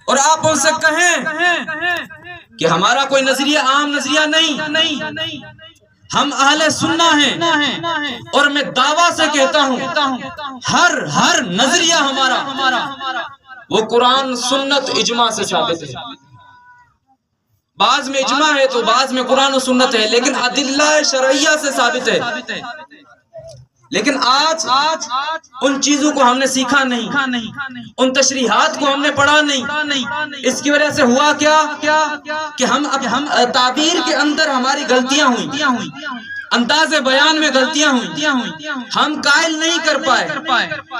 اور آپ ان سے کہیں کہ ہمارا کوئی نظریہ عام نظریہ نہیں، ہم اہل سنہ ہیں، اور میں دعویٰ سے کہتا ہوں ہر نظریہ ہمارا وہ قرآن سنت اجماع سے ثابت ہے۔ بعض میں اجماع ہے تو بعض میں قرآن و سنت ہے، لیکن ادلہ شرعیہ سے ثابت ہے۔ لیکن آج ان چیزوں کو ہم نے سیکھا نہیں، ان تشریحات کو ہم نے پڑھا نہیں۔ اس کی وجہ سے ہوا کیا کہ ہم تعبیر کے اندر ہماری غلطیاں ہوئیں، انداز بیان میں غلطیاں ہوئیں، ہم قائل نہیں کر پائے،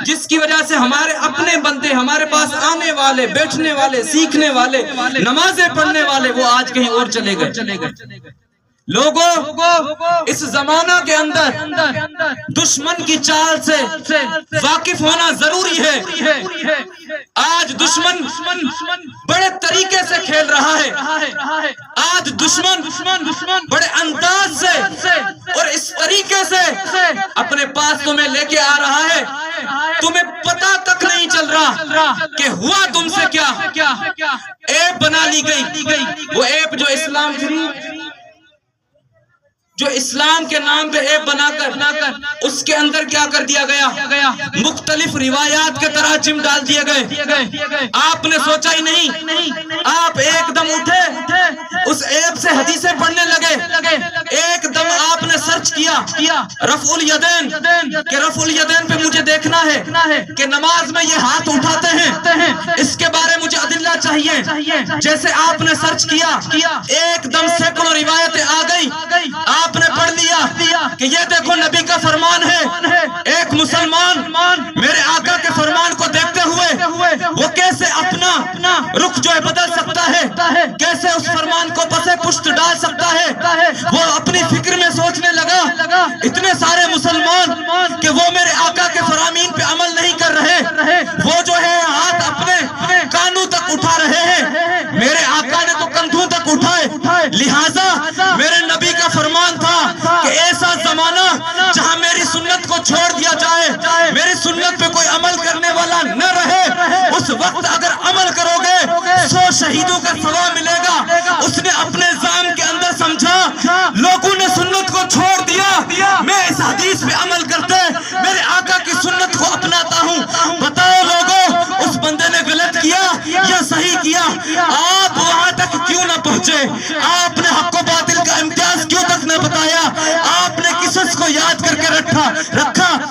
جس کی وجہ سے ہمارے اپنے بندے، ہمارے پاس آنے والے، بیٹھنے والے، سیکھنے والے، نمازیں پڑھنے والے، وہ آج کہیں اور چلے گئے۔ لوگوں، اس زمانہ کے اندر دشمن کی چال سے واقف ہونا ضروری ہے۔ آج دشمن بڑے طریقے سے کھیل رہا ہے، آج دشمن بڑے انداز سے اور اس طریقے سے اپنے پاس تمہیں لے کے آ رہا ہے، تمہیں پتہ تک نہیں چل رہا کہ ہوا تم سے کیا۔ ایپ بنا لی گئی، وہ ایپ جو اسلام کے نام پہ ایپ بنا کر اس کے اندر کیا کر دیا گیا، مختلف روایات کے تراجم ڈال دیے گئے۔ آپ نے سوچا ہی نہیں، آپ ایک دم اٹھے، اس ایپ سے حدیثیں پڑھنے لگے، ایک دم آپ نے سرچ کیا رفع الیدین، کہ رفع الیدین پہ مجھے دیکھنا ہے کہ نماز میں یہ ہاتھ اٹھاتے ہیں، اس کے بارے مجھے ادلہ چاہیے۔ جیسے آپ نے سرچ کیا، ایک دم سینکڑوں روایتیں آ گئی، آپ نے پڑھ لیا کہ یہ دیکھو نبی کا فرمان ہے۔ ایک مسلمان میرے آقا کے فرمان کو دیکھتے ہوئے وہ کیسے اپنا رخ جو ہے بدل سکتا ہے، کیسے اس فرمان کو پسے پشت ڈال سکتا ہے، وہ اپنی فکر میں سوچنے لگا اتنے سارے مسلمان کہ وہ میرے آقا کے فرامین پہ عمل نہیں کر رہے، وہ جو ہے ہاتھ اپنے کانوں تک اٹھا رہے ہیں، میرے آقا نے تو کندھوں تک اٹھائے۔ لہٰذا میرے نبی کا فرمان تھا کہ ایسا زمانہ جہاں میری سنت کو چھوڑ دیا جائے، میری سنت پہ کوئی عمل کرنے والا نہ رہے، اس وقت اگر عمل کرو گے 100 شہیدوں کا ثواب ملے گا۔ اس نے اپنے ذہن کے اندر سمجھا لوگوں نے سنت کو چھوڑ دیا، میں اس حدیث پہ عمل کرتے میرے آقا کی سنت کو اپناتا ہوں۔ بتاؤ لوگوں، اس بندے نے غلط کیا یا صحیح کیا؟ آپ وہاں تک کیوں نہ پہنچے؟ آپ نے حق و باطل کا امتیاز کیوں تک نہ بتایا؟ آپ نے قصص کو یاد کر کے رکھا،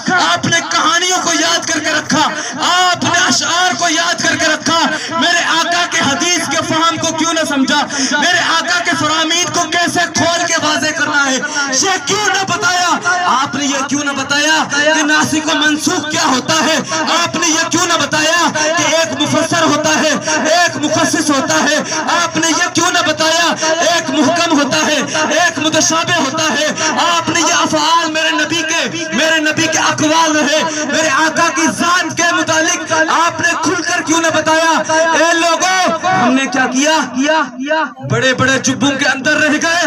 آپ نے کہانیوں کو یاد کر کے رکھا، آپ نے اشعار کو یاد کر کے رکھا، میرے آقا کے حدیث کے فہم کو کیوں نہ سمجھا؟ میرے آقا کے فرامین کو کیسے کھول کے واضح کرنا ہے یہ کیوں نہ بتایا؟ آپ نے یہ کیوں نہ بتایا کہ ناسخ و منسوخ کیا ہوتا ہے؟ آپ نے یہ کیوں نہ بتایا کہ ایک مفسر ہوتا ہے، ایک مخصص ہوتا ہے؟ آپ نے یہ کیوں نہ بتایا ایک محکم ہوتا ہے، ایک متشابہ ہوتا ہے؟ آپ نے یہ افعال میرے نبی کے اقوال رہے، میرے آقا کی ذات کے متعلق آپ نے کھل کر کیوں نہ بتایا؟ اے لوگوں، ہم نے کیا کیا؟ بڑے بڑے جبوں کے اندر رہ گئے،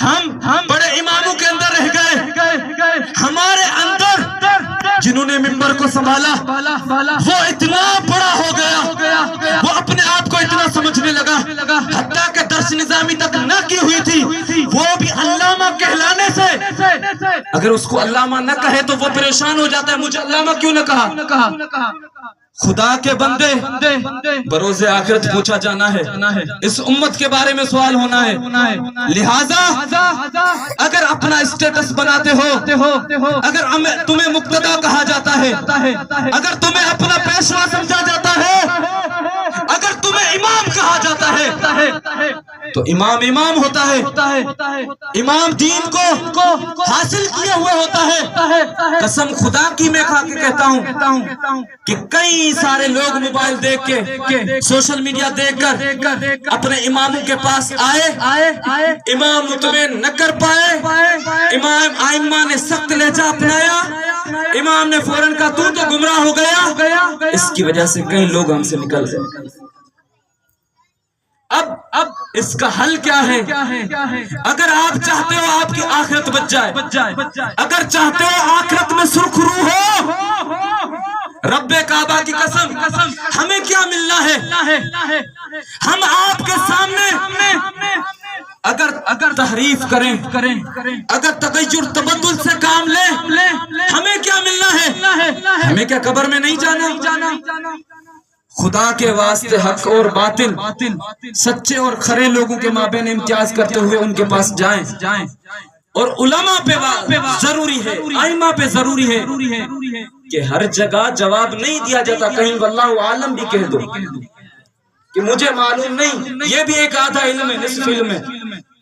ہم بڑے اماموں کے اندر رہ گئے، ہمارے اندر جنہوں نے منبر کو سنبھالا وہ اتنا بڑا ہو گیا، وہ اپنے آپ کو اتنا سمجھنے لگا، حتیٰ کہ درس نظامی تک نہ کی ہوئی تھی وہ بھی علامہ کہلانے سے، اگر اس کو علامہ نہ کہے تو وہ پریشان ہو جاتا ہے، مجھے علامہ کیوں نہ کہا؟ خدا کے بندے، بروز آخرت پوچھا جانا ہے، اس امت کے بارے میں سوال ہونا ہے، لہٰذا اگر اپنا اسٹیٹس بناتے ہو، اگر تمہیں مقتدی کہا جاتا ہے، اگر تمہیں اپنا پیشوا سمجھا جاتا ہے، اگر تمہیں امام کہا جاتا ہے تو امام ہوتا ہے، امام دین کو حاصل کیا ہوا ہوتا ہے۔ قسم خدا کی میں کھا کے کہتا ہوں کہ کئی سارے لوگ موبائل دیکھ کے، سوشل میڈیا دیکھ کر اپنے اماموں کے پاس آئے، امام مطمئن نہ کر پائے، امام آئمہ نے سخت لہجہ اپنایا، امام نے فوراً کہا تو گمراہ ہو گیا، اس کی وجہ سے کئی لوگ ہم سے نکل گئے۔ اب اس کا حل کیا ہے؟ اگر آپ چاہتے ہو آپ کی آخرت بچ جائے، اگر چاہتے ہو آخرت میں سرخرو ہو، رب کعبہ کی قسم ہمیں کیا ملنا ہے؟ ہم آپ کے سامنے اگر تحریف کریں، اگر تغیر تبدل سے کام لیں، ہمیں کیا ملنا ہے؟ ہمیں کیا قبر میں نہیں جانا؟ خدا کے واسطے حق اور باطل، سچے اور کھرے لوگوں کے مابین امتیاز کرتے ہوئے ان کے پاس جائیں، اور علماء پہ ضروری ہے، ائمہ پہ ضروری ہے کہ ہر جگہ جواب نہیں دیا جاتا، کہیں واللہ عالم بھی کہہ دو کہ مجھے معلوم نہیں، یہ بھی ایک آدھا علم ہے، نصف علم ہے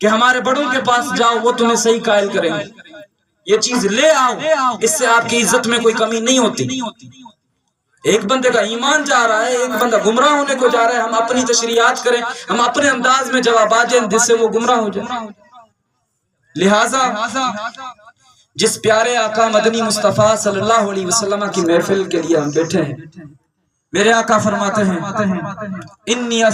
کہ ہمارے بڑوں کے پاس جاؤ، وہ تمہیں صحیح قائل کریں گے، یہ چیز لے آؤ، اس سے آپ کی عزت میں کوئی کمی نہیں ہوتی۔ ایک بندے کا ایمان جا رہا ہے، ایک بندہ گمراہ ہونے کو جا رہا ہے، ہم اپنی تشریحات کریں، ہم اپنے انداز میں جوابات دیں جس سے وہ گمراہ ہو جائے۔ لہٰذا جس پیارے آقا مدنی مصطفیٰ صلی اللہ علیہ وسلم کی محفل کے لیے ہم بیٹھے ہیں، میرے آقا فرماتے ہیں انی